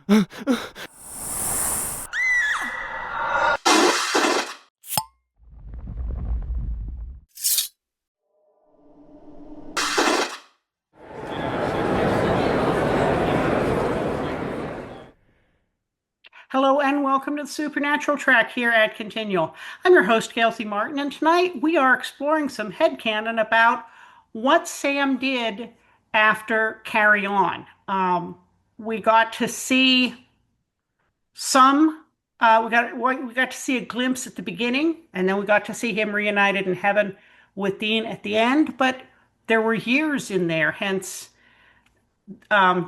Hello and welcome to the Supernatural Track here at Continual. I'm your host, Gail Martin, and tonight we are exploring some headcanon about what Sam did after Carry On. We got to see some, we got to see a glimpse at the beginning, and then we got to see him reunited in heaven with Dean at the end, but there were years in there, hence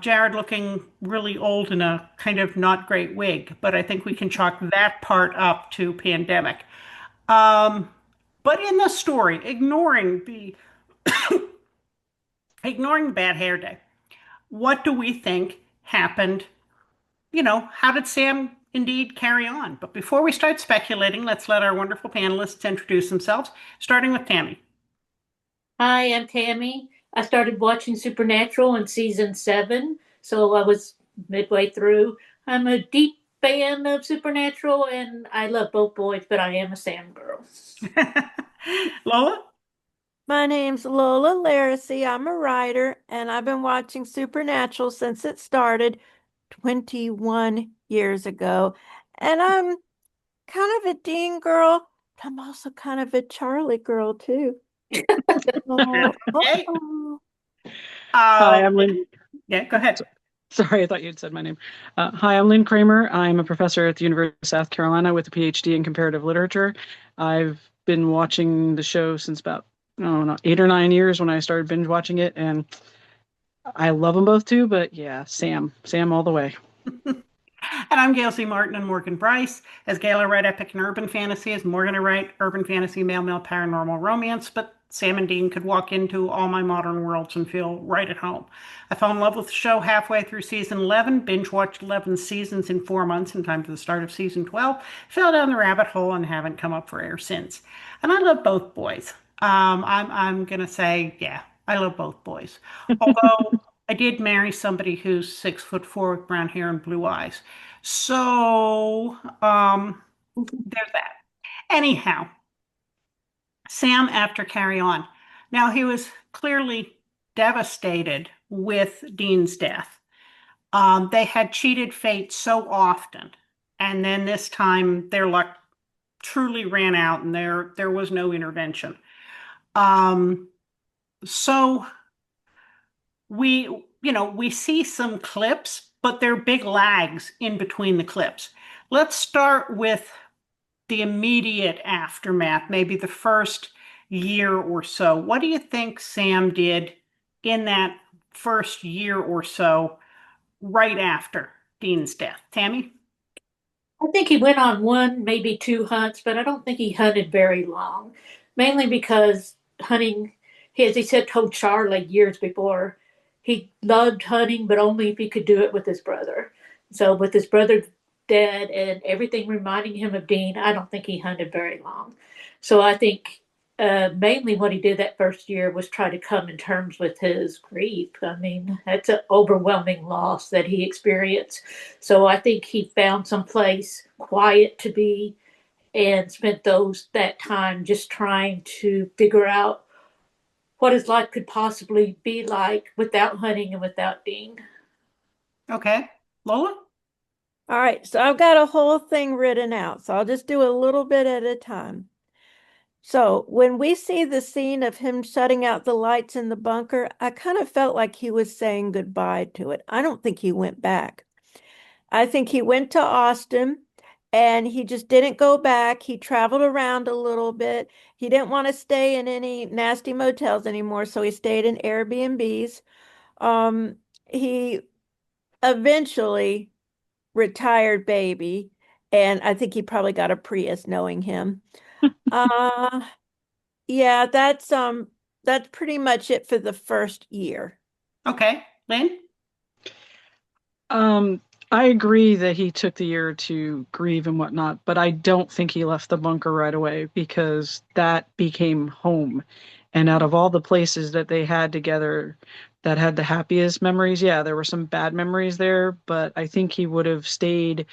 Jared looking really old in a kind of not great wig, but I think we can chalk that part up to pandemic. Um, but in the story, ignoring the bad hair day, what do we think happened? How did Sam indeed carry on? But before we start speculating, let's let our wonderful panelists introduce themselves, starting with Tammy. Hi, I'm Tammy. I started watching Supernatural in season 7, so I was midway through. I'm a deep fan of Supernatural, and I love both boys, but I am a Sam girl. Lola? My name's Lola Lariscy. I'm a writer, and I've been watching Supernatural since it started 21 years ago. And I'm kind of a Dean girl, but I'm also kind of a Charlie girl, too. Oh, Hey. oh. Hi, I'm Lynn. Yeah, go ahead. Sorry, I thought you'd said my name. Hi, I'm Lynn Kramer. I'm a professor at the University of South Carolina with a PhD in comparative literature. I've been watching the show since about, I don't know, 8 or 9 years when I started binge watching it, and I love them both too, but yeah, Sam all the way. And I'm Gail C. Martin and Morgan Bryce. As Gail, I write epic and urban fantasy. As Morgan, I write urban fantasy, male paranormal romance. But Sam and Dean could walk into all my modern worlds and feel right at home. I fell in love with the show halfway through season 11, binge watched 11 seasons in 4 months in time for the start of season 12, fell down the rabbit hole and haven't come up for air since. And I love both boys. I'm gonna say, yeah, I love both boys. Although I did marry somebody who's 6'4" with brown hair and blue eyes. So, there's that. Anyhow, Sam after Carry On. Now, he was clearly devastated with Dean's death. They had cheated fate so often, and then this time their luck truly ran out and there was no intervention. So we see some clips, but there are big lags in between the clips. Let's start with the immediate aftermath, maybe the first year or so. What do you think Sam did in that first year or so right after Dean's death? Tammy? I think he went on one, maybe two hunts, but I don't think he hunted very long. Mainly because hunting, as he said, told Charlie years before, he loved hunting, but only if he could do it with his brother. So with his brother dead and everything reminding him of Dean, I don't think he hunted very long. So I think mainly what he did that first year was try to come in terms with his grief. I mean, that's an overwhelming loss that he experienced. So I think he found some place quiet to be and spent that time just trying to figure out what his life could possibly be like without hunting and without Dean. Okay. Lola? All right, so I've got a whole thing written out, so I'll just do a little bit at a time. So when we see the scene of him shutting out the lights in the bunker, I kind of felt like he was saying goodbye to it. I don't think he went back. I think he went to Austin and he just didn't go back. He traveled around a little bit. He didn't want to stay in any nasty motels anymore, so he stayed in Airbnbs. He eventually retired baby, and I think he probably got a Prius knowing him. uh yeah, that's pretty much it for the first year. Okay. Lynn? I agree that he took the year to grieve and whatnot, but I don't think he left the bunker right away because that became home. And out of all the places that they had together, that had the happiest memories. Yeah, there were some bad memories there, but I think he would have stayed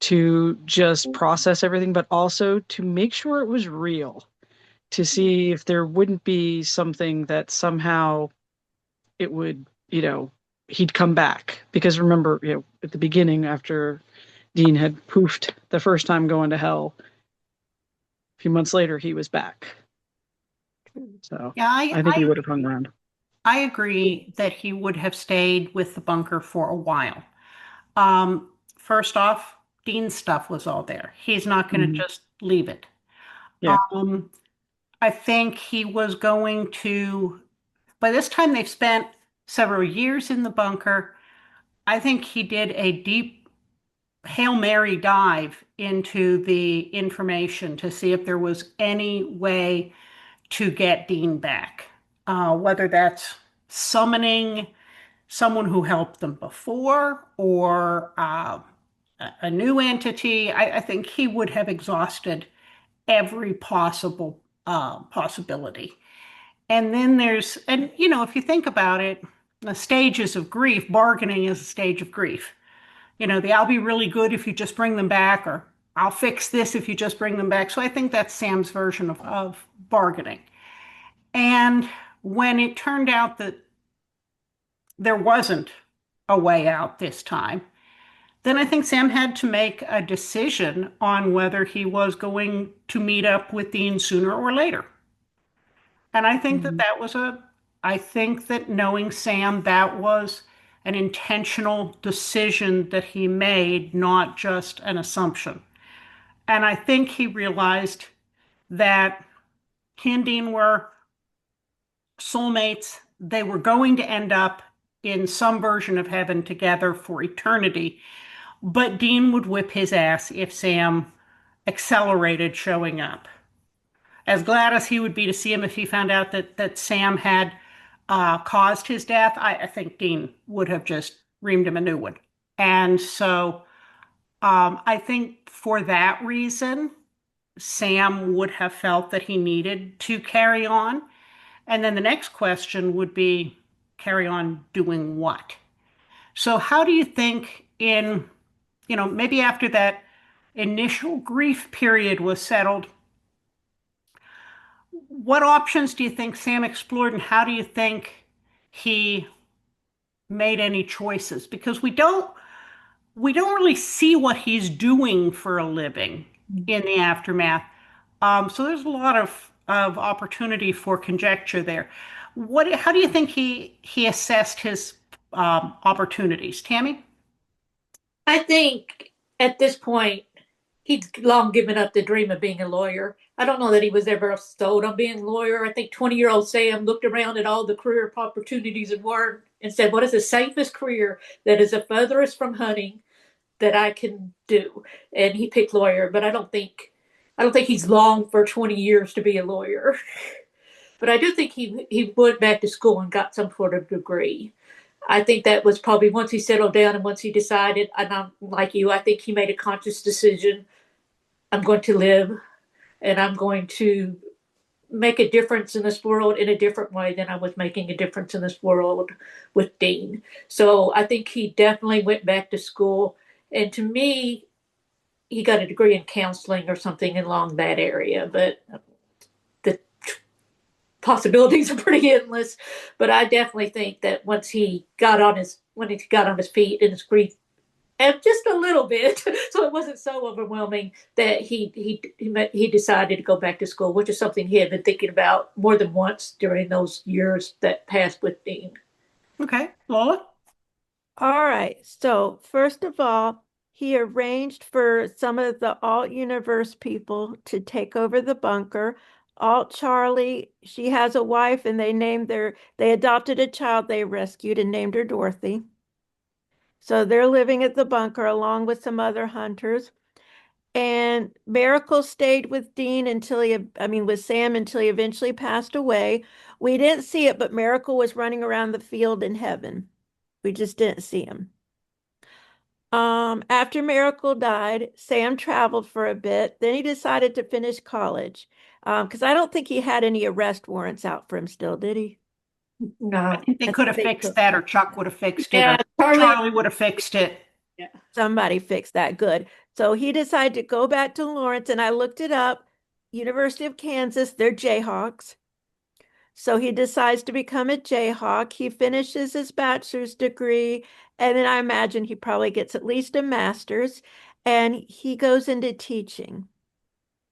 to just process everything, but also to make sure it was real, to see if there wouldn't be something that somehow it would, he'd come back. Because remember, at the beginning, after Dean had poofed the first time going to hell, a few months later, he was back. So Yeah, I think he would have hung around. I agree that he would have stayed with the bunker for a while. First off, Dean's stuff was all there. He's not going to Mhm. just leave it. Yeah. Um, I think he was going to, by this time they've spent several years in the bunker. I think he did a deep Hail Mary dive into the information to see if there was any way to get Dean back. Whether that's summoning someone who helped them before or a new entity. I think he would have exhausted every possible possibility. And then and if you think about it, the stages of grief, bargaining is a stage of grief. I'll be really good if you just bring them back, or I'll fix this if you just bring them back. So I think that's Sam's version of bargaining. And when it turned out that there wasn't a way out this time, then I think Sam had to make a decision on whether he was going to meet up with Dean sooner or later. And I think that Mhm. I think that knowing Sam, that was an intentional decision that he made, not just an assumption. And I think he realized that he and Dean were soulmates. They were going to end up in some version of heaven together for eternity. But Dean would whip his ass if Sam accelerated showing up. As glad as he would be to see him if he found out that Sam had caused his death, I think Dean would have just reamed him a new one. And so I think for that reason, Sam would have felt that he needed to carry on. And then the next question would be carry on doing what? So, how do you think maybe after that initial grief period was settled, what options do you think Sam explored and how do you think he made any choices? Because we don't really see what he's doing for a living in the aftermath. So there's a lot of opportunity for conjecture there. How do you think he assessed his opportunities, Tammy? I think at this point, he'd long given up the dream of being a lawyer. I don't know that he was ever sold on being a lawyer. I think 20-year-old Sam looked around at all the career opportunities and work and said, what is the safest career that is the furthest from hunting that I can do? And he picked lawyer, but I don't think he's longed for 20 years to be a lawyer. But I do think he went back to school and got some sort of degree. I think that was probably once he settled down and once he decided, and I'm like you, I think he made a conscious decision. I'm going to live and I'm going to make a difference in this world in a different way than I was making a difference in this world with Dean. So I think he definitely went back to school. And to me, he got a degree in counseling or something along that area. But the possibilities are pretty endless. But I definitely think that when he got on his feet and his grief and just a little bit, so it wasn't so overwhelming that he decided to go back to school, which is something he had been thinking about more than once during those years that passed with Dean. Okay, Lola? All right. So, first of all, he arranged for some of the alt universe people to take over the bunker. Alt Charlie, she has a wife and they adopted a child they rescued and named her Dorothy. So they're living at the bunker along with some other hunters. And Miracle stayed with with Sam until he eventually passed away. We didn't see it, but Miracle was running around the field in heaven. We just didn't see him. After Miracle died, Sam traveled for a bit. Then he decided to finish college. Because I don't think he had any arrest warrants out for him still, did he? I No. think they I could think have they fixed took that, or that. Chuck would have fixed it, Yeah, or Charlie. Charlie would have fixed it. Yeah. Somebody fixed that good. So he decided to go back to Lawrence, and I looked it up. University of Kansas, they're Jayhawks. So he decides to become a Jayhawk. He finishes his bachelor's degree, and then I imagine he probably gets at least a master's, and he goes into teaching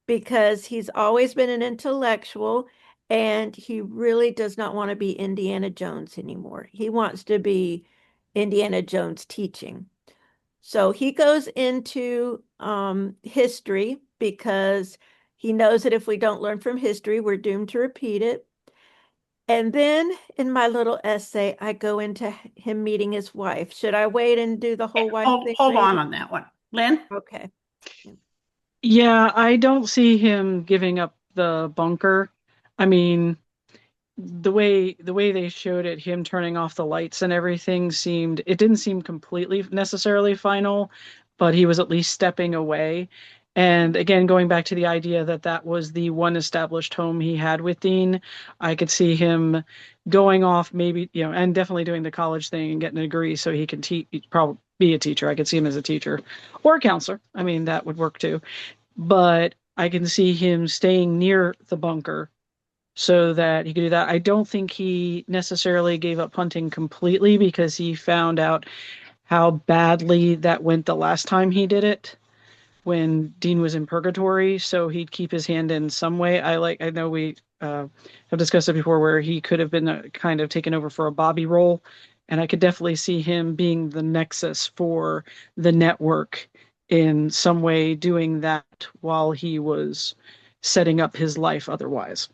because he's always been an intellectual and he really does not want to be Indiana Jones anymore. He wants to be Indiana Jones teaching. So he goes into history because he knows that if we don't learn from history, we're doomed to repeat it. And then in my little essay, I go into him meeting his wife. Should I wait and do the whole wife thing Hold later? on that one. Lynn? Okay. Yeah, I don't see him giving up the bunker. I mean, the way they showed it, him turning off the lights and everything seemed, it didn't seem completely necessarily final, but he was at least stepping away. And again, going back to the idea that that was the one established home he had with Dean, I could see him going off maybe, and definitely doing the college thing and getting a degree so he can teach, probably be a teacher. I could see him as a teacher or a counselor. I mean, that would work too. But I can see him staying near the bunker so that he could do that. I don't think he necessarily gave up hunting completely because he found out how badly that went the last time he did it when Dean was in purgatory. So he'd keep his hand in some way. I know we have discussed it before where he could have been kind of taken over for a Bobby role. And I could definitely see him being the nexus for the network in some way, doing that while he was setting up his life otherwise.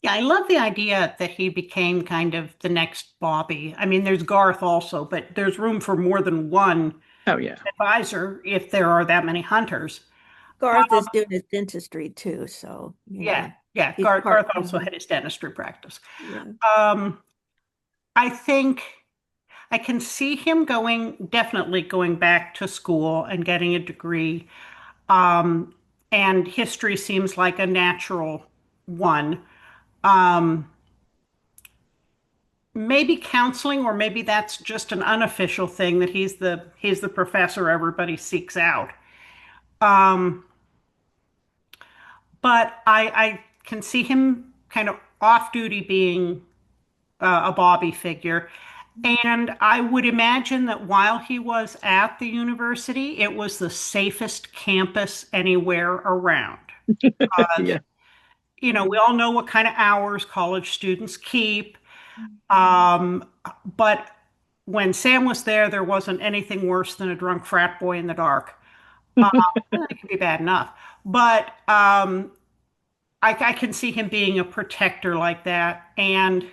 Yeah, I love the idea that he became kind of the next Bobby. I mean, there's Garth also, but there's room for more than one Oh, yeah. advisor if there are that many hunters. Garth is doing his dentistry too, so Yeah, yeah. he's Garth also part-time. had his dentistry practice. Yeah. Um, I think I can see him definitely going back to school and getting a degree. Um, and history seems like a natural one. Um, Maybe counseling, or maybe that's just an unofficial thing that he's the professor everybody seeks out. Um, but I can see him kind of off duty being a Bobby figure. And I would imagine that while he was at the university, it was the safest campus anywhere around. Yeah. We all know what kind of hours college students keep. Um, but when Sam was there, there wasn't anything worse than a drunk frat boy in the dark. Um, it could be bad enough. But I can see him being a protector like that. And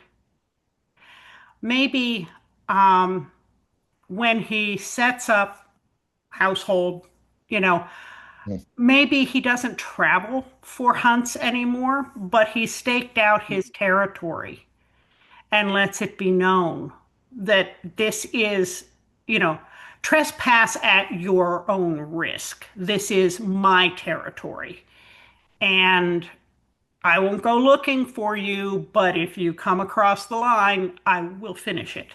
maybe um, when he sets up household, you know, maybe he doesn't travel for hunts anymore, but he staked out his territory and lets it be known that this is, you know, trespass at your own risk. This is my territory. And I won't go looking for you, but if you come across the line, I will finish it.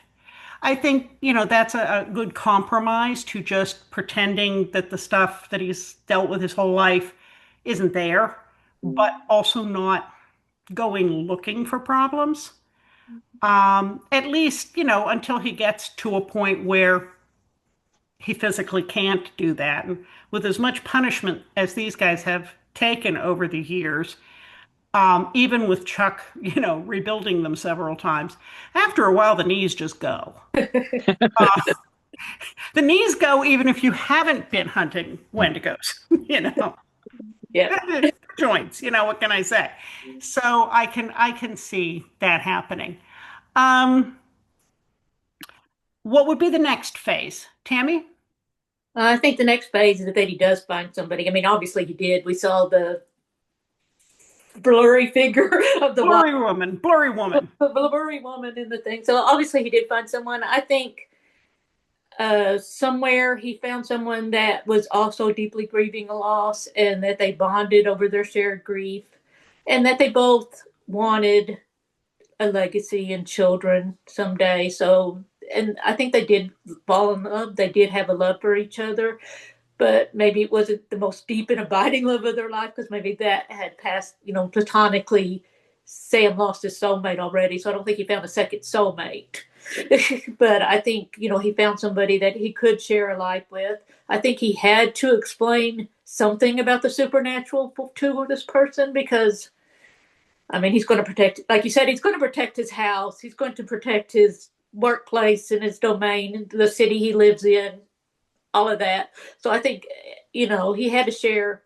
I think, that's a good compromise to just pretending that the stuff that he's dealt with his whole life isn't there, but also not going looking for problems. At least, until he gets to a point where he physically can't do that. And with as much punishment as these guys have taken over the years, even with Chuck, rebuilding them several times, after a while, the knees just go. The knees go even if you haven't been hunting Wendigos, Yeah. joints, what can I say? So I can see that happening. Um, what would be the next phase? Tammy? I think the next phase is that he does find somebody. I mean, obviously he did. We saw the blurry figure of the Blurry woman. blurry woman in the thing. So obviously he did find someone. I think somewhere he found someone that was also deeply grieving a loss, and that they bonded over their shared grief, and that they both wanted a legacy in children someday. So, and I think they did fall in love. They did have a love for each other, but maybe it wasn't the most deep and abiding love of their life because maybe that had passed, platonically. Sam lost his soulmate already, so I don't think he found a second soulmate. But I think, he found somebody that he could share a life with. I think he had to explain something about the supernatural to this person because, I mean, he's going to protect, like you said, he's going to protect his house. He's going to protect his workplace and his domain, the city he lives in, all of that. So I think, he had to share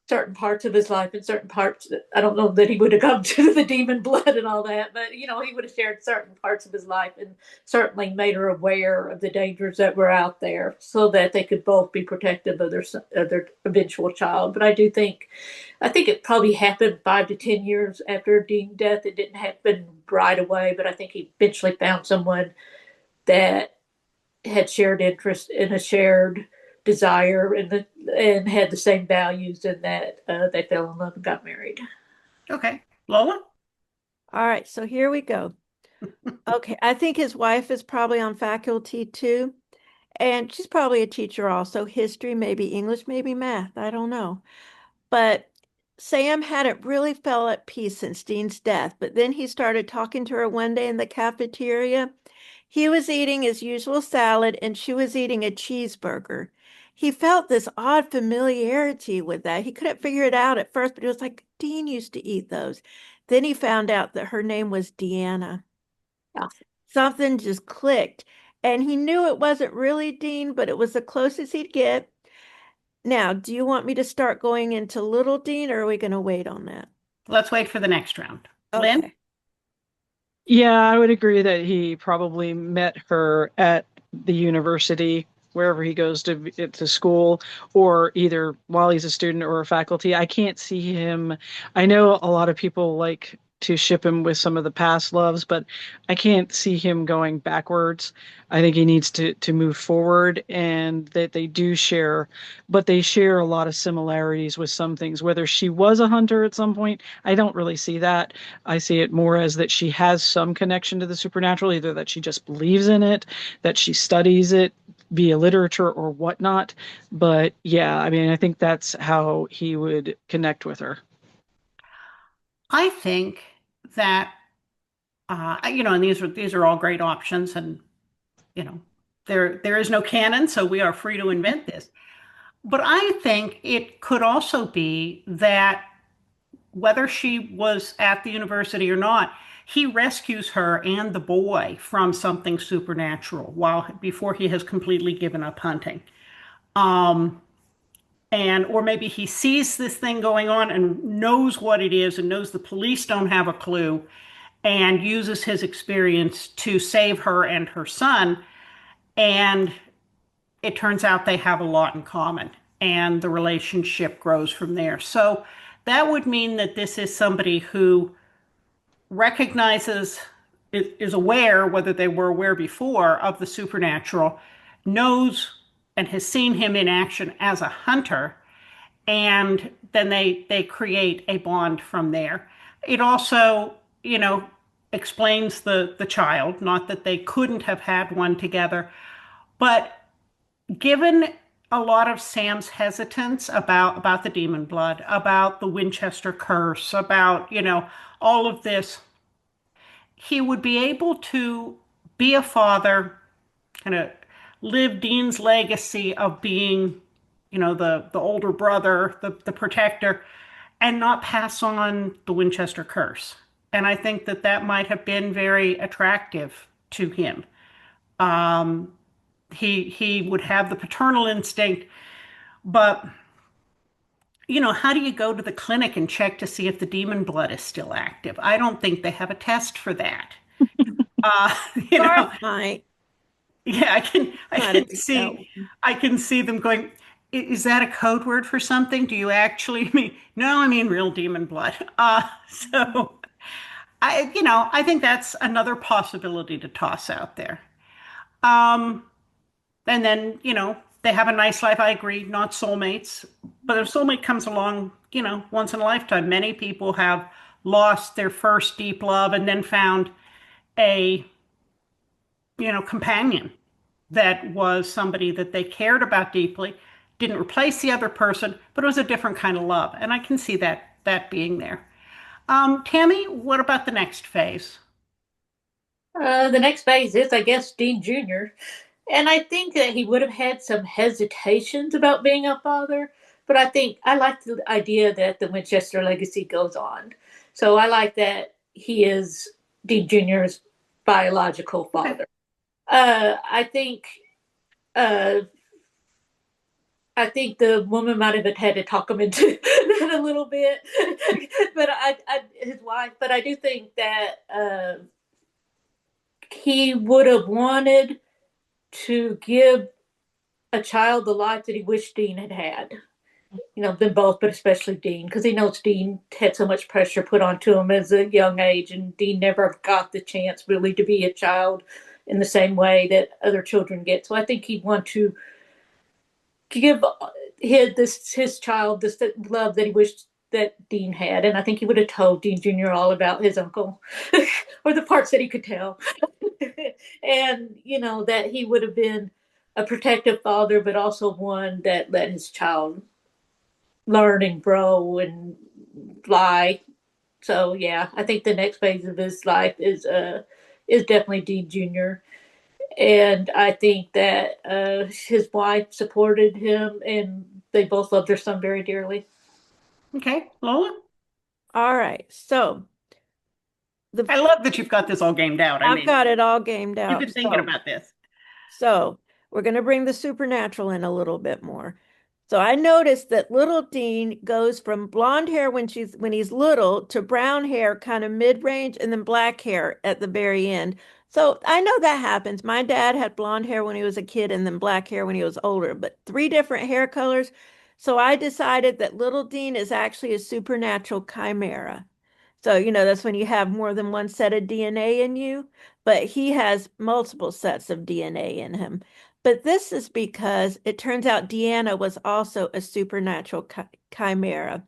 certain parts of his life and certain parts. I don't know that he would have come to the demon blood and all that, but he would have shared certain parts of his life and certainly made her aware of the dangers that were out there so that they could both be protective of their eventual child. But I think it probably happened 5 to 10 years after Dean's death. It didn't happen right away, but I think he eventually found someone that had shared interest and a shared desire and had the same values, and that they fell in love and got married. Okay. Lola? All right, so here we go. Okay, I think his wife is probably on faculty too. And she's probably a teacher also, history, maybe English, maybe math. I don't know. But Sam hadn't really felt at peace since Dean's death, but then he started talking to her one day in the cafeteria. He was eating his usual salad and she was eating a cheeseburger. He felt this odd familiarity with that. He couldn't figure it out at first, but he was like, Dean used to eat those. Then he found out that her name was Deanna. Yeah. Something just clicked. And he knew it wasn't really Dean, but it was the closest he'd get. Now, do you want me to start going into Little Dean, or are we going to wait on that? Let's wait for the next round. Lynn? Okay. Yeah, I would agree that he probably met her at the university, wherever he goes to school, or either while he's a student or a faculty. I can't see him. I know a lot of people like to ship him with some of the past loves, but I can't see him going backwards. I think he needs to move forward, and that they do share, but they share a lot of similarities with some things. Whether she was a hunter at some point, I don't really see that. I see it more as that she has some connection to the supernatural, either that she just believes in it, that she studies it via literature or whatnot. But yeah, I mean, I think that's how he would connect with her. I think that and these are all great options, and you know, there is no canon, so we are free to invent this. But I think it could also be that whether she was at the university or not, he rescues her and the boy from something supernatural while before he has completely given up hunting. Um, and or maybe he sees this thing going on and knows what it is and knows the police don't have a clue and uses his experience to save her and her son. And it turns out they have a lot in common and the relationship grows from there. So that would mean that this is somebody who recognizes, is aware, whether they were aware before, of the supernatural, knows and has seen him in action as a hunter, and then they create a bond from there. It also, explains the child, not that they couldn't have had one together, but given a lot of Sam's hesitance about the demon blood, about the Winchester curse, about, all of this, he would be able to be a father, kind of live Dean's legacy of being, the older brother, the protector, and not pass on the Winchester curse. And I think that that might have been very attractive to him. Um, he would have the paternal instinct, but how do you go to the clinic and check to see if the demon blood is still active? I don't think they have a test for that. Uh, you know, Fine. yeah, I Not a can big see, deal. I can see them going, Is that a code word for something? Do you actually mean, no, I mean real demon blood. So I think that's another possibility to toss out there. Um, And then, they have a nice life. I agree, not soulmates, but a soulmate comes along, once in a lifetime. Many people have lost their first deep love and then found a, companion that was somebody that they cared about deeply, didn't replace the other person, but it was a different kind of love. And I can see that being there. Tammy, what about the next phase? The next phase is, I guess, Dean Jr. And I think that he would have had some hesitations about being a father, but I like the idea that the Winchester legacy goes on. So I like that he is Dean Jr.'s biological Okay. father. I think uh, I think the woman might have had to talk him into that a little bit, but his wife. But I do think that he would have wanted to give a child the life that he wished Dean had had. Them both, but especially Dean, because he knows Dean had so much pressure put onto him as a young age, and Dean never got the chance really to be a child in the same way that other children get. So I think he'd want to give his child this love that he wished that Dean had, and I think he would have told Dean Jr. all about his uncle, or the parts that he could tell, and that he would have been a protective father, but also one that let his child learn and grow and fly. So yeah, I think the next phase of his life is definitely Dean Jr. And I think that his wife supported him, and they both loved their son very dearly. Okay, Lola? All right. So the I love that you've got this all gamed out. I I've mean, got it all gamed you've out. been thinking So about this. So we're going to bring the supernatural in a little bit more. So I noticed that little Dean goes from blonde hair when he's little to brown hair kind of mid-range and then black hair at the very end. So I know that happens. My dad had blonde hair when he was a kid and then black hair when he was older, but three different hair colors. So I decided that little Dean is actually a supernatural chimera. So, that's when you have more than one set of DNA in you, but he has multiple sets of DNA in him. But this is because it turns out Deanna was also a supernatural chimera.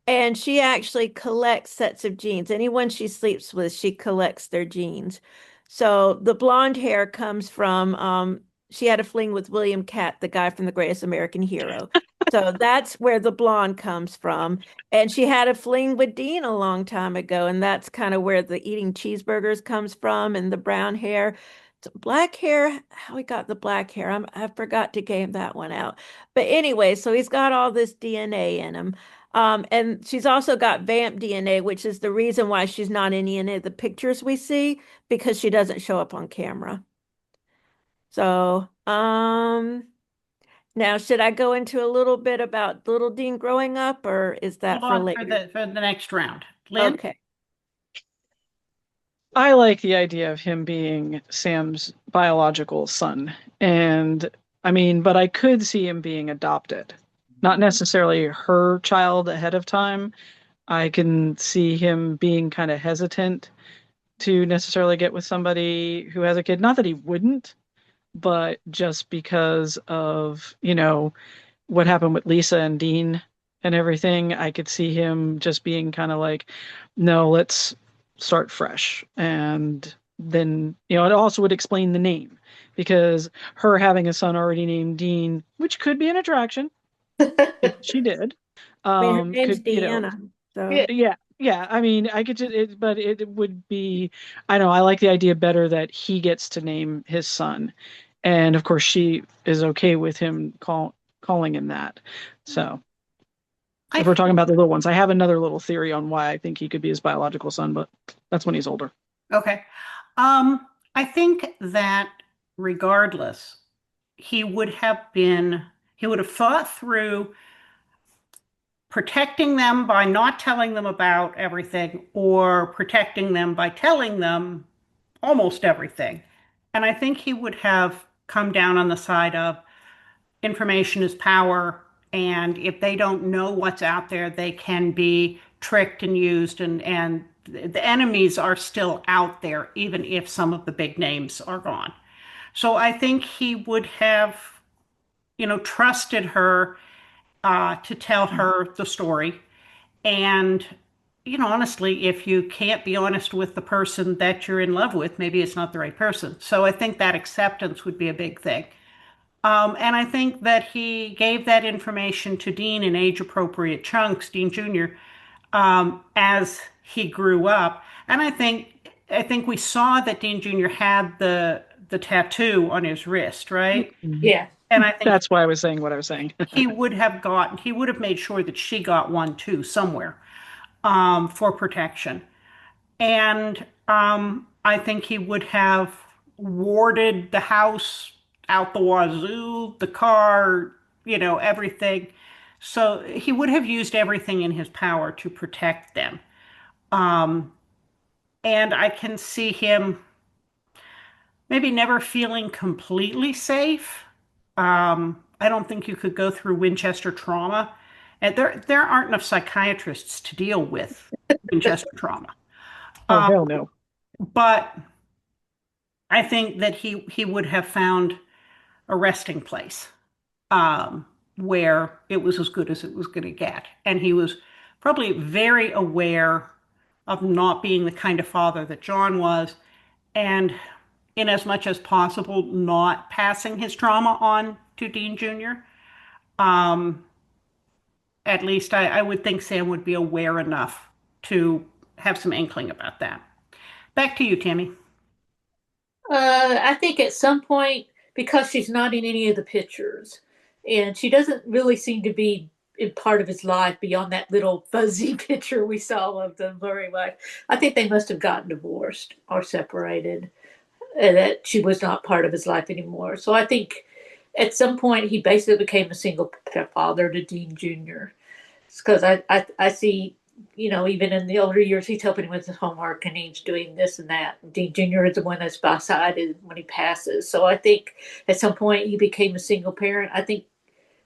And she actually collects sets of genes. Anyone she sleeps with, she collects their genes. So the blonde hair comes from, she had a fling with William Catt, the guy from The Greatest American Hero. So that's where the blonde comes from. And she had a fling with Dean a long time ago. And that's kind of where the eating cheeseburgers comes from and the brown hair. So black hair, how he got the black hair, I forgot to game that one out. But anyway, so he's got all this DNA in him. And she's also got vamp DNA, which is the reason why she's not in any of the pictures we see because she doesn't show up on camera. So, now should I go into a little bit about little Dean growing up, or is Hold that for on for later? the next round. Lynn? Okay. I like the idea of him being Sam's biological son. And I mean, but I could see him being adopted. Not necessarily her child ahead of time. I can see him being kind of hesitant to necessarily get with somebody who has a kid. Not that he wouldn't, but just because of, what happened with Lisa and Dean and everything, I could see him just being kind of like, no, let's start fresh. And then, it also would explain the name because her having a son already named Dean, which could be an attraction if she did, I mean, her name's could, Deanna. So, Yeah. yeah. I mean, I could just, but it would be, I know, I like the idea better that he gets to name his son. And of course, she is okay with him calling him that. So if I we're talking about the little ones, I have another little theory on why I think he could be his biological son, but that's when he's older. okay. I think that regardless, he would have thought through protecting them by not telling them about everything or protecting them by telling them almost everything. And I think he would have come down on the side of information is power. And if they don't know what's out there, they can be tricked and used. And the enemies are still out there, even if some of the big names are gone. So I think he would have, trusted her to tell her the story and honestly, if you can't be honest with the person that you're in love with, maybe it's not the right person. So I think that acceptance would be a big thing. And I think that he gave that information to Dean in age-appropriate chunks, Dean Jr., as he grew up. And I think we saw that Dean Jr. had the tattoo on his wrist, right? Mhm. Yeah. And I think That's why I was saying what I was saying. he would have made sure that she got one too somewhere, for protection. And I think he would have warded the house out the wazoo, the car, everything. So he would have used everything in his power to protect them. Um, and I can see him maybe never feeling completely safe. I don't think you could go through Winchester trauma. And there aren't enough psychiatrists to deal with Winchester trauma. Oh, Um, hell no. but I think that he would have found a resting place, where it was as good as it was going to get. And he was probably very aware of not being the kind of father that John was, and in as much as possible, not passing his trauma on to Dean Jr. Um, at least I would think Sam would be aware enough to have some inkling about that. Back to you, Tammy. I think at some point, because she's not in any of the pictures, and she doesn't really seem to be in part of his life beyond that little fuzzy picture we saw of the blurry wife. I think they must have gotten divorced or separated, and that she was not part of his life anymore. So I think at some point he basically became a single father to Dean Jr. Because I see, even in the older years, he's helping him with his homework and he's doing this and that. Dean Jr. is the one that's by side when he passes. So I think at some point he became a single parent. I think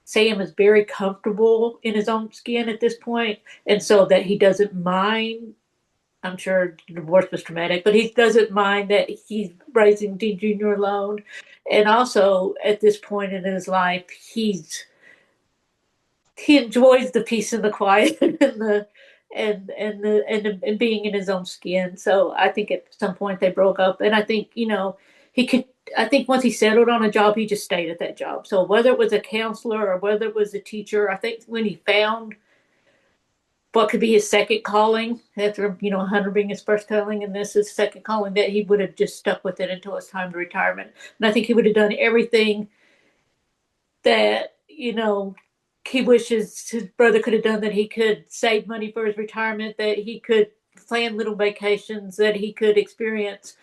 Sam is very comfortable in his own skin at this point, and so that he doesn't mind. I'm sure the divorce was traumatic, but he doesn't mind that he's raising Dean Jr. alone. And also at this point in his life, he enjoys the peace and the quiet and and being in his own skin. So I think at some point they broke up, and I think he could. I think once he settled on a job, he just stayed at that job. So whether it was a counselor or whether it was a teacher, I think when he found what could be his second calling after Hunter being his first calling and this is second calling, that he would have just stuck with it until his time to retirement. And I think he would have done everything that he wishes his brother could have done, that he could save money for his retirement, that he could plan little vacations, that he could experience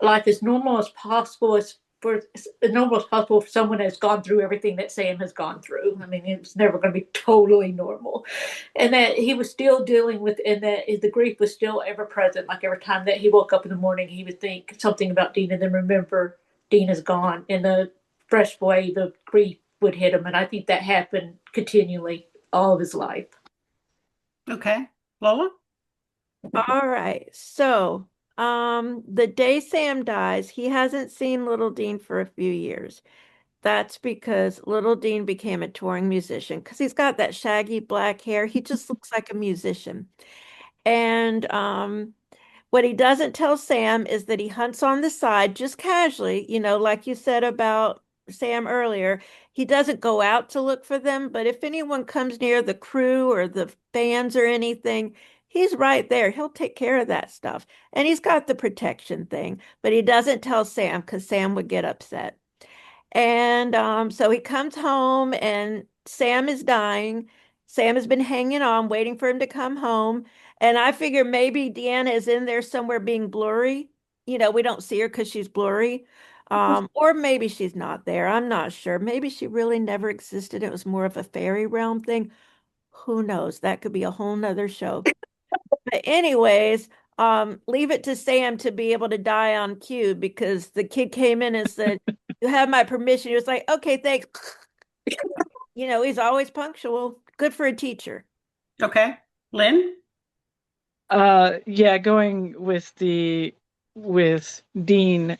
life as normal as possible, as normal as possible for someone that's gone through everything that Sam has gone through. I mean, it's never going to be totally normal. And that he was still dealing with, and that the grief was still ever present. Like every time that he woke up in the morning, he would think something about Dean and then remember Dean is gone. In the fresh way, the grief would hit him. And I think that happened continually all of his life. Okay. Lola? All right. So, the day Sam dies, he hasn't seen Little Dean for a few years. That's because Little Dean became a touring musician because he's got that shaggy black hair. He just looks like a musician. And what he doesn't tell Sam is that he hunts on the side just casually, like you said about Sam earlier. He doesn't go out to look for them, but if anyone comes near the crew or the fans or anything, he's right there. He'll take care of that stuff. And he's got the protection thing, but he doesn't tell Sam because Sam would get upset. And so he comes home and Sam is dying. Sam has been hanging on, waiting for him to come home. And I figure maybe Deanna is in there somewhere being blurry. We don't see her because she's blurry. Or maybe she's not there. I'm not sure. Maybe she really never existed. It was more of a fairy realm thing. Who knows? That could be a whole nother show. But anyways, leave it to Sam to be able to die on cue because the kid came in and said, "You have my permission." He was like, "Okay, thanks." He's always punctual. Good for a teacher. Okay. Lynn? Yeah, going with Dean.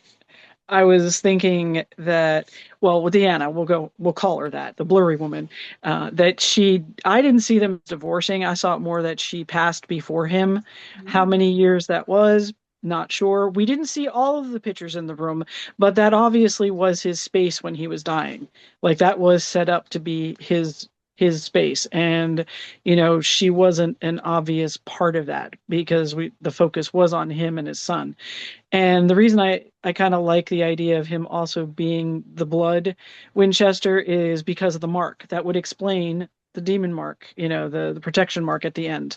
I was thinking that, well, with Deanna, we'll call her that, the blurry woman, that I didn't see them divorcing. I saw it more that she passed before him. How many years that was, not sure. We didn't see all of the pictures in the room, but that obviously was his space when he was dying. Like that was set up to be his space. And, she wasn't an obvious part of that because the focus was on him and his son. And the reason I kind of like the idea of him also being the blood Winchester is because of the mark. That would explain the demon mark, the protection mark at the end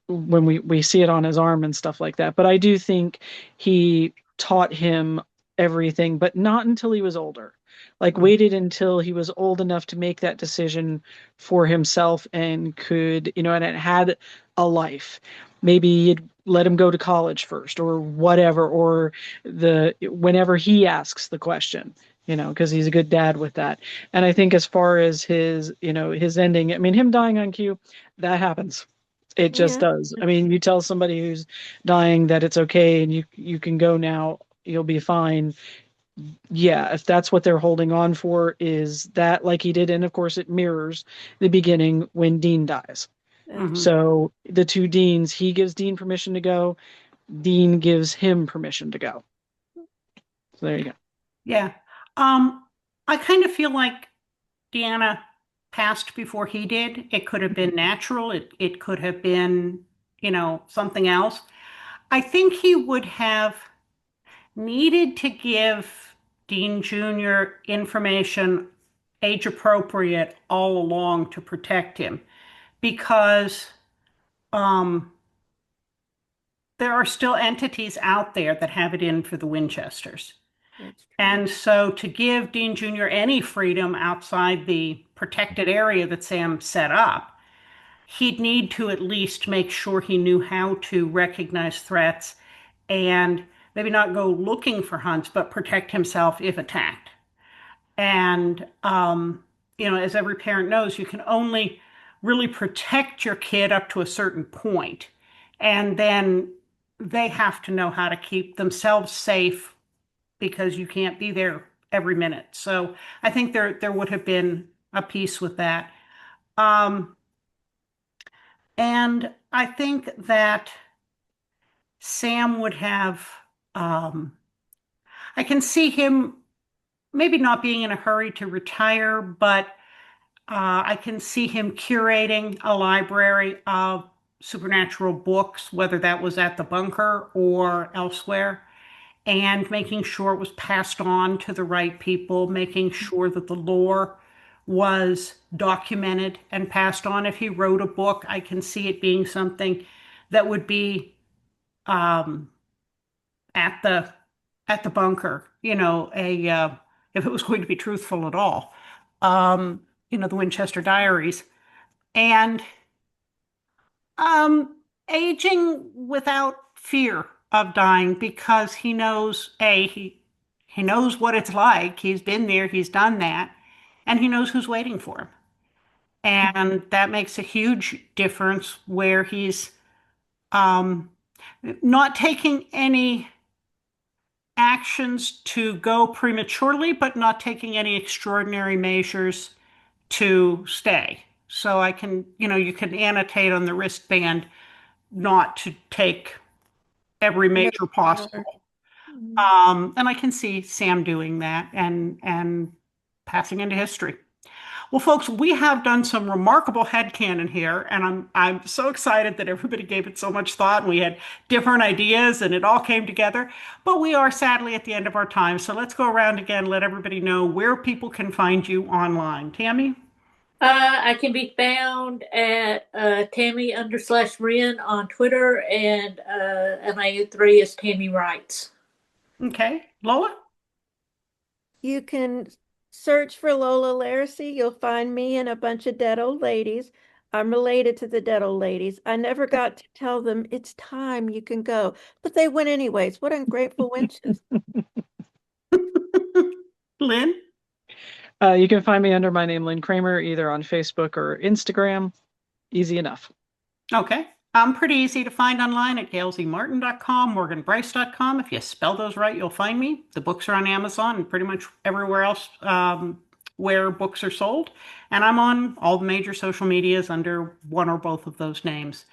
when we see it on his arm and stuff like that. But I do think he taught him everything, but not until he was older. Like waited until he was old enough to make that decision for himself and could, and it had a life. Maybe you'd let him go to college first or whatever, or whenever he asks the question, because he's a good dad with that. And I think as far as his ending, I mean, him dying on cue, that happens. It just Yeah. does. I mean, you tell somebody who's dying that it's okay and you can go now, you'll be fine. Yeah, if that's what they're holding on for is that like he did, and of course it mirrors the beginning when Dean dies. Mhm. So the two Deans, he gives Dean permission to go, Dean gives him permission to go. So there you go. Yeah. I kind of feel like Deanna passed before he did. It could have been natural. It could have been, something else. I think he would have needed to give Dean Jr. information age appropriate all along to protect him because um, there are still entities out there that have it in for the Winchesters. That's true. And so to give Dean Jr. any freedom outside the protected area that Sam set up, he'd need to at least make sure he knew how to recognize threats and maybe not go looking for hunts, but protect himself if attacked. And, as every parent knows, you can only really protect your kid up to a certain point. And then they have to know how to keep themselves safe because you can't be there every minute. So I think there would have been a piece with that. Um, and I think that Sam would have, um, I can see him maybe not being in a hurry to retire, but I can see him curating a library of supernatural books, whether that was at the bunker or elsewhere, and making sure it was passed on to the right people, making sure that the lore was documented and passed on. If he wrote a book, I can see it being something that would be um, at the bunker, if it was going to be truthful at all. The Winchester Diaries. And aging without fear of dying because he knows he knows what it's like. He's been there, he's done that, and he knows who's waiting for him. And that makes a huge difference where he's um, not taking any actions to go prematurely, but not taking any extraordinary measures to stay. So you can annotate on the wristband not to take every No measure more. possible. Mm. And I can see Sam doing that and passing into history. Well, folks, we have done some remarkable headcanon here, and I'm so excited that everybody gave it so much thought and we had different ideas and it all came together. But we are sadly at the end of our time. So let's go around again, let everybody know where people can find you online. Tammy? I can be found at Tammy _ Marin on Twitter, and MIU3 is Tammy Writes. Okay. Lola? You can search for Lola Lariscy. You'll find me and a bunch of dead old ladies. I'm related to the dead old ladies. I never got to tell them it's time you can go, but they went anyways. What ungrateful wenches. Lynn? You can find me under my name, Lynn Kramer, either on Facebook or Instagram. Easy enough. Okay. I'm pretty easy to find online at gailzmartin.com, morganbryce.com. If you spell those right, you'll find me. The books are on Amazon and pretty much everywhere else where books are sold. And I'm on all the major social medias under one or both of those names.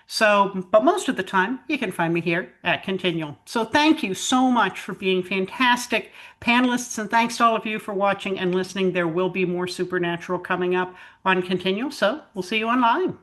So, but most of the time, you can find me here at Continual. So thank you so much for being fantastic panelists, and thanks to all of you for watching and listening. There will be more Supernatural coming up on Continual, so we'll see you online.